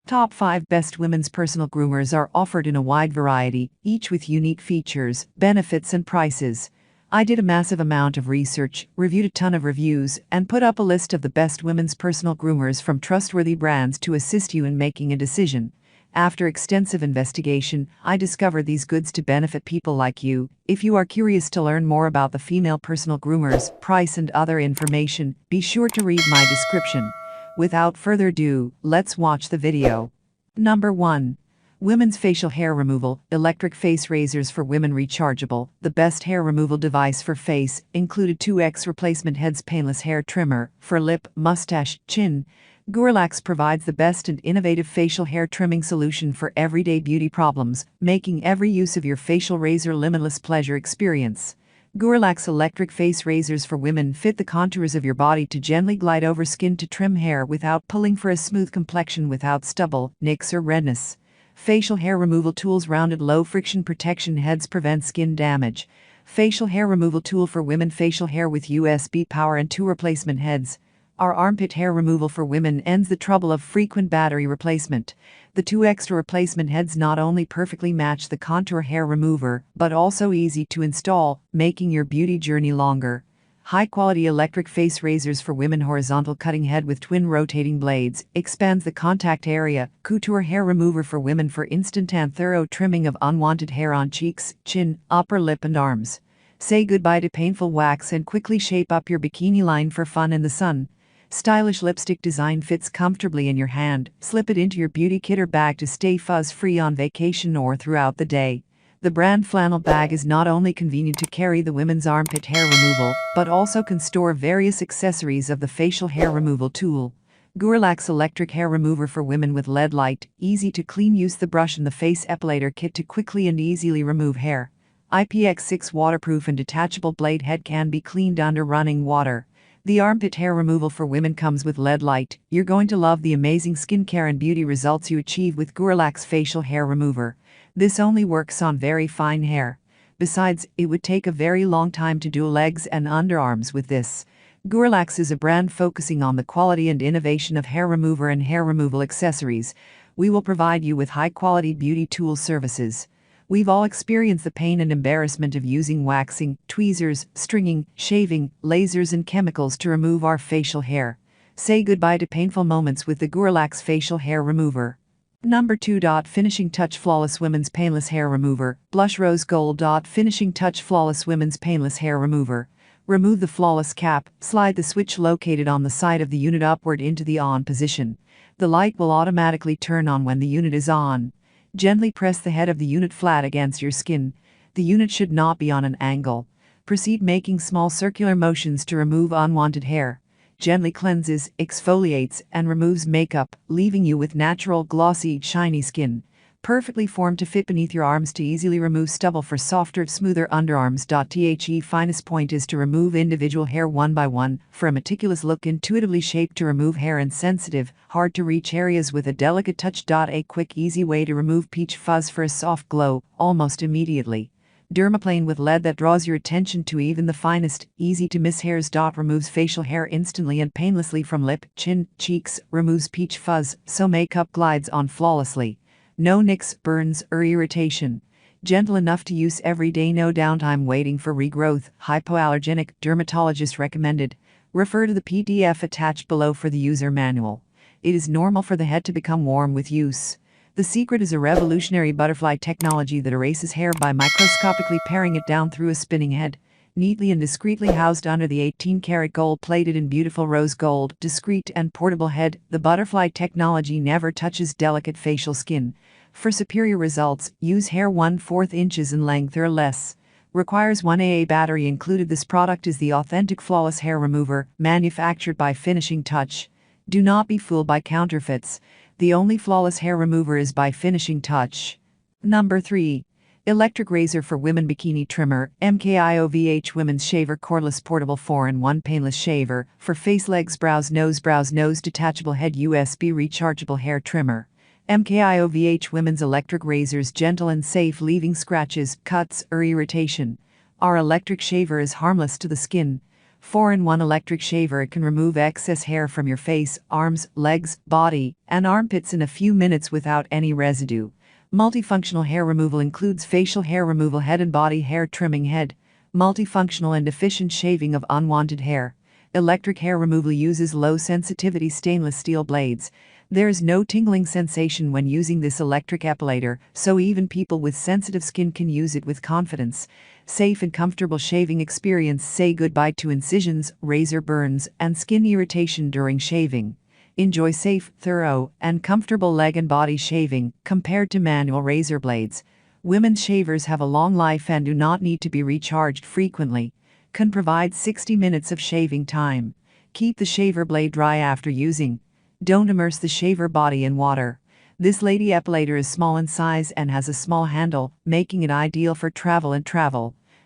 Top 5 best women's personal groomers are offered in a wide variety, each with unique features, benefits, and prices. I did a massive amount of research, reviewed a ton of reviews, and put up a list of the best women's personal groomers from trustworthy brands to assist you in making a decision. After extensive investigation, I discovered these goods to benefit people like you. If you are curious to learn more about the female personal groomers, price, and other information, be sure to read my description. Without further ado, let's watch the video. Number 1. Women's Facial Hair Removal, Electric Face Razors for Women Rechargeable. The best hair removal device for face included 2x replacement heads painless hair trimmer for lip, mustache, chin. GURALAX provides the best and innovative facial hair trimming solution for everyday beauty problems, making every use of your facial razor limitless pleasure experience. GURALAX electric face razors for women fit the contours of your body to gently glide over skin to trim hair without pulling for a smooth complexion without stubble, nicks, or redness. Facial hair removal tools rounded low-friction protection heads prevent skin damage. Facial hair removal tool for women facial hair with USB power and 2 replacement heads. Our armpit hair removal for women ends the trouble of frequent battery replacement. The 2 extra replacement heads not only perfectly match the contour hair remover, but also easy to install, making your beauty journey longer. High-quality electric face razors for women horizontal cutting head with twin rotating blades, expands the contact area. Couture hair remover for women for instant and thorough trimming of unwanted hair on cheeks, chin, upper lip, and arms. Say goodbye to painful wax and quickly shape up your bikini line for fun in the sun. Stylish lipstick design fits comfortably in your hand. Slip it into your beauty kit or bag to stay fuzz-free on vacation or throughout the day. The brand flannel bag is not only convenient to carry the women's armpit hair removal, but also can store various accessories of the facial hair removal tool. GURALAX electric hair remover for women with LED light, easy to clean. Use the brush and the face epilator kit to quickly and easily remove hair. IPX6 waterproof and detachable blade head can be cleaned under running water. The armpit hair removal for women comes with LED light. You're going to love the amazing skincare and beauty results you achieve with GURALAX facial hair remover. This only works on very fine hair. Besides, it would take a very long time to do legs and underarms with this. GURALAX is a brand focusing on the quality and innovation of hair remover and hair removal accessories. We will provide you with high-quality beauty tool services. We've all experienced the pain and embarrassment of using waxing, tweezers, stringing, shaving, lasers, and chemicals to remove our facial hair. Say goodbye to painful moments with the GURALAX facial hair remover. Number 2. Finishing Touch Flawless Women's Painless Hair Remover. Blush Rose Gold. Finishing Touch Flawless Women's Painless Hair Remover. Remove the flawless cap, slide the switch located on the side of the unit upward into the on position. The light will automatically turn on when the unit is on. Gently press the head of the unit flat against your skin. The unit should not be on an angle. Proceed making small circular motions to remove unwanted hair. Gently cleanses, exfoliates, and removes makeup, leaving you with natural, glossy, shiny skin. Perfectly formed to fit beneath your arms to easily remove stubble for softer, smoother underarms. The finest point is to remove individual hair one by one, for a meticulous look intuitively shaped to remove hair in sensitive, hard-to-reach areas with a delicate touch. A quick, easy way to remove peach fuzz for a soft glow, almost immediately. Dermaplane with LED that draws your attention to even the finest, easy-to-miss hairs. Removes facial hair instantly and painlessly from lip, chin, cheeks, removes peach fuzz, so makeup glides on flawlessly. No nicks, burns, or irritation. Gentle enough to use every day, no downtime waiting for regrowth. Hypoallergenic, dermatologist recommended. Refer to the PDF attached below for the user manual. It is normal for the head to become warm with use. The secret is a revolutionary butterfly technology that erases hair by microscopically paring it down through a spinning head. Neatly and discreetly housed under the 18-karat gold-plated and beautiful rose gold, discreet and portable head, the butterfly technology never touches delicate facial skin. For superior results, use hair 1/4 inches in length or less. Requires 1 AA battery included. This product is the authentic flawless hair remover, manufactured by Finishing Touch. Do not be fooled by counterfeits. The only flawless hair remover is by Finishing Touch. Number 3. Electric Razor for Women Bikini Trimmer, MKIOVH Women's Shaver Cordless Portable 4-in-1 Painless Shaver, for face, legs, brows, nose, detachable head, USB rechargeable hair trimmer. MKIOVH Women's Electric Razors, gentle and safe, leaving scratches, cuts, or irritation. Our electric shaver is harmless to the skin. 4-in-1 electric shaver. It can remove excess hair from your face, arms, legs, body, and armpits in a few minutes without any residue. Multifunctional hair removal includes facial hair removal, head and body hair trimming, head, multifunctional and efficient shaving of unwanted hair. Electric hair removal uses low-sensitivity stainless steel blades. There is no tingling sensation when using this electric epilator, so even people with sensitive skin can use it with confidence. Safe and comfortable shaving experience. Say goodbye to incisions, razor burns, and skin irritation during shaving. Enjoy safe, thorough, and comfortable leg and body shaving compared to manual razor blades. Women's shavers have a long life and do not need to be recharged frequently. Can provide 60 minutes of shaving time. Keep the shaver blade dry after using. Don't immerse the shaver body in water. This lady epilator is small in size and has a small handle, making it ideal for travel.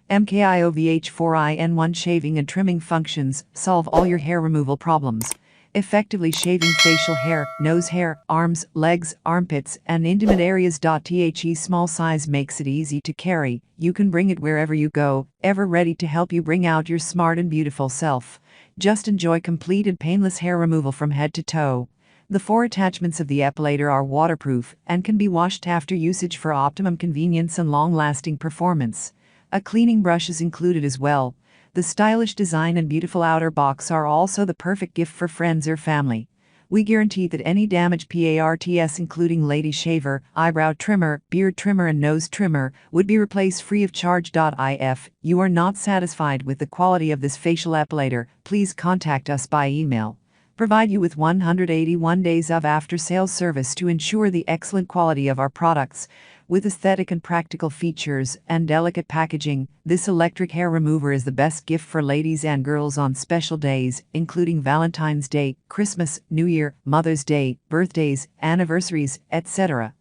MKIOVH 4-in-1 shaving and trimming functions solve all your hair removal problems. Effectively shaving facial hair, nose hair, arms, legs, armpits, and intimate areas. The small size makes it easy to carry. You can bring it wherever you go, ever ready to help you bring out your smart and beautiful self. Just enjoy completed painless hair removal from head to toe. The 4 attachments of the epilator are waterproof and can be washed after usage for optimum convenience and long-lasting performance. A cleaning brush is included as well. The stylish design and beautiful outer box are also the perfect gift for friends or family. We guarantee that any damaged parts, including lady shaver, eyebrow trimmer, beard trimmer, and nose trimmer, would be replaced free of charge. If you are not satisfied with the quality of this facial epilator, please contact us by email. Provide you with 181 days of after-sales service to ensure the excellent quality of our products. With aesthetic and practical features and delicate packaging, this electric hair remover is the best gift for ladies and girls on special days, including Valentine's Day, Christmas, New Year, Mother's Day, birthdays, anniversaries, etc.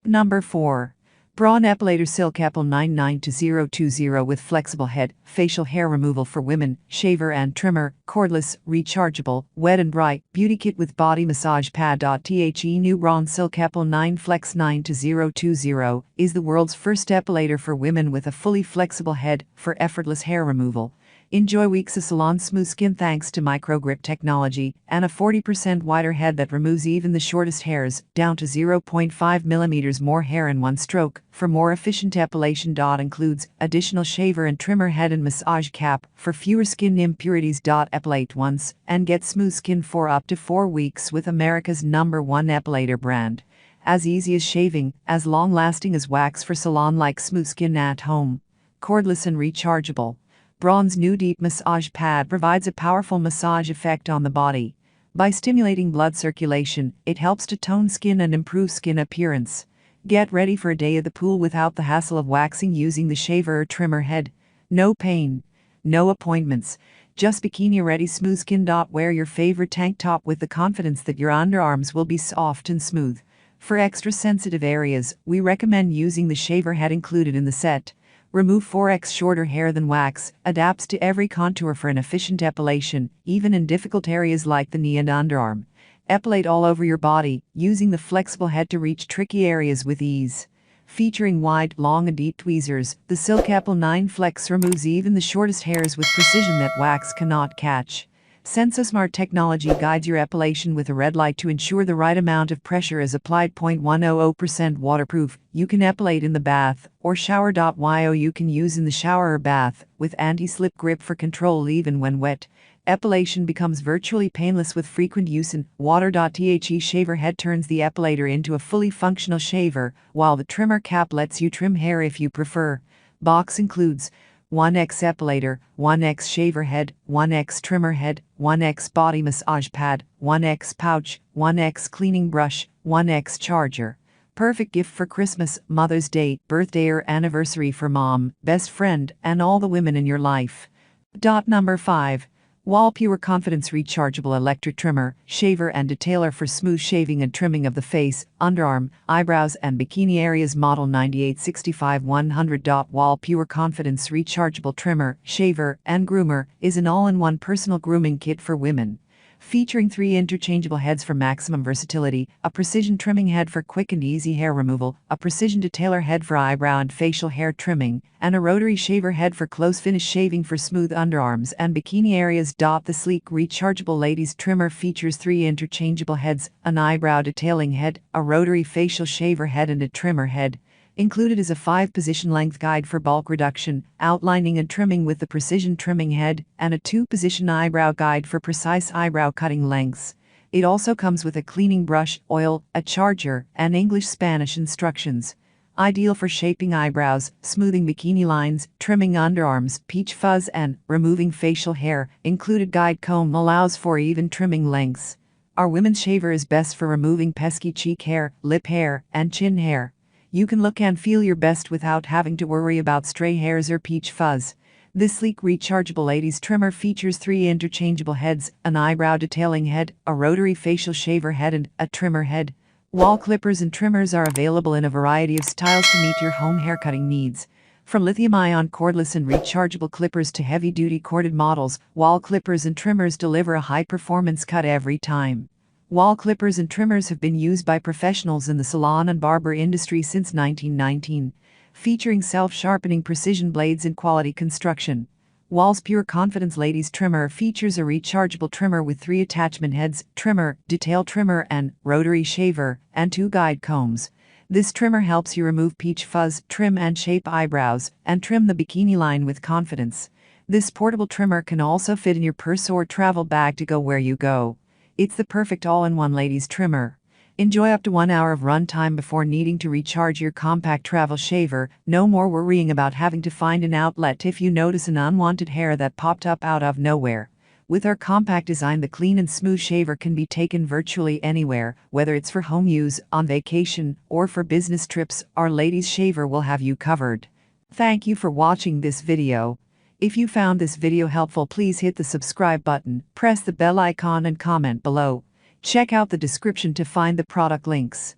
Number 4. BRAUN Epilator Silk Apple 99020 with flexible head, facial hair removal for women, shaver and trimmer, cordless, rechargeable, wet and dry, beauty kit with body massage pad. The new BRAUN Silk Apple 9 Flex 92020 is the world's first epilator for women with a fully flexible head for effortless hair removal. Enjoy weeks of salon smooth skin thanks to microgrip technology and a 40% wider head that removes even the shortest hairs, down to 0.5 millimeters more hair in one stroke. For more efficient epilation. Includes additional shaver and trimmer head and massage cap for fewer skin impurities. Epilate once and get smooth skin for up to 4 weeks with America's #1 epilator brand. As easy as shaving, as long-lasting as wax for salon-like smooth skin at home. Cordless and rechargeable. BRAUN's new deep massage pad provides a powerful massage effect on the body. By stimulating blood circulation, it helps to tone skin and improve skin appearance. Get ready for a day at the pool without the hassle of waxing using the shaver or trimmer head. No pain, no appointments, just bikini-ready smooth skin. Wear your favorite tank top with the confidence that your underarms will be soft and smooth. For extra sensitive areas, we recommend using the shaver head included in the set. Remove 4x shorter hair than wax, adapts to every contour for an efficient epilation, even in difficult areas like the knee and underarm. Epilate all over your body, using the flexible head to reach tricky areas with ease. Featuring wide, long and deep tweezers, the Silk Apple 9 Flex removes even the shortest hairs with precision that wax cannot catch. SensoSmart technology guides your epilation with a red light to ensure the right amount of pressure is applied. 0.100% waterproof. You can epilate in the bath or shower. You can use in the shower or bath with anti-slip grip for control even when wet. Epilation becomes virtually painless with frequent use in water. The shaver head turns the epilator into a fully functional shaver, while the trimmer cap lets you trim hair if you prefer. Box includes 1x epilator, 1x shaver head, 1x trimmer head, 1x body massage pad, 1x pouch, 1x cleaning brush, 1x charger. Perfect gift for Christmas, Mother's Day, birthday or anniversary for mom, best friend, and all the women in your life. Number 5. Wahl Pure Confidence Rechargeable Electric Trimmer, Shaver and Detailer for smooth shaving and trimming of the face, underarm, eyebrows and bikini areas. Model 9865-100. Wahl Pure Confidence Rechargeable Trimmer, Shaver, and Groomer is an all-in-one personal grooming kit for women. Featuring 3 interchangeable heads for maximum versatility, a precision trimming head for quick and easy hair removal, a precision detailer head for eyebrow and facial hair trimming, and a rotary shaver head for close finish shaving for smooth underarms and bikini areas. The sleek rechargeable ladies trimmer features 3 interchangeable heads, an eyebrow detailing head, a rotary facial shaver head and a trimmer head. Included is a 5-position length guide for bulk reduction, outlining and trimming with the precision trimming head, and a 2-position eyebrow guide for precise eyebrow cutting lengths. It also comes with a cleaning brush, oil, a charger, and English-Spanish instructions. Ideal for shaping eyebrows, smoothing bikini lines, trimming underarms, peach fuzz, and removing facial hair. Included guide comb allows for even trimming lengths. Our women's shaver is best for removing pesky cheek hair, lip hair, and chin hair. You can look and feel your best without having to worry about stray hairs or peach fuzz. This sleek rechargeable ladies trimmer features 3 interchangeable heads, an eyebrow detailing head, a rotary facial shaver head and a trimmer head. Wahl clippers and trimmers are available in a variety of styles to meet your home haircutting needs. From lithium-ion cordless and rechargeable clippers to heavy-duty corded models, Wahl clippers and trimmers deliver a high-performance cut every time. Wahl clippers and trimmers have been used by professionals in the salon and barber industry since 1919, featuring self-sharpening precision blades and quality construction. Wahl's Pure Confidence Ladies Trimmer features a rechargeable trimmer with 3 attachment heads, trimmer, detail trimmer, and rotary shaver, and 2 guide combs. This trimmer helps you remove peach fuzz, trim and shape eyebrows, and trim the bikini line with confidence. This portable trimmer can also fit in your purse or travel bag to go where you go. It's the perfect all-in-one ladies trimmer. Enjoy up to 1 hour of run time before needing to recharge your compact travel shaver. No more worrying about having to find an outlet if you notice an unwanted hair that popped up out of nowhere. With our compact design, the clean and smooth shaver can be taken virtually anywhere, whether it's for home use, on vacation, or for business trips. Our ladies shaver will have you covered. Thank you for watching this video. If you found this video helpful, please hit the subscribe button, press the bell icon and comment below. Check out the description to find the product links.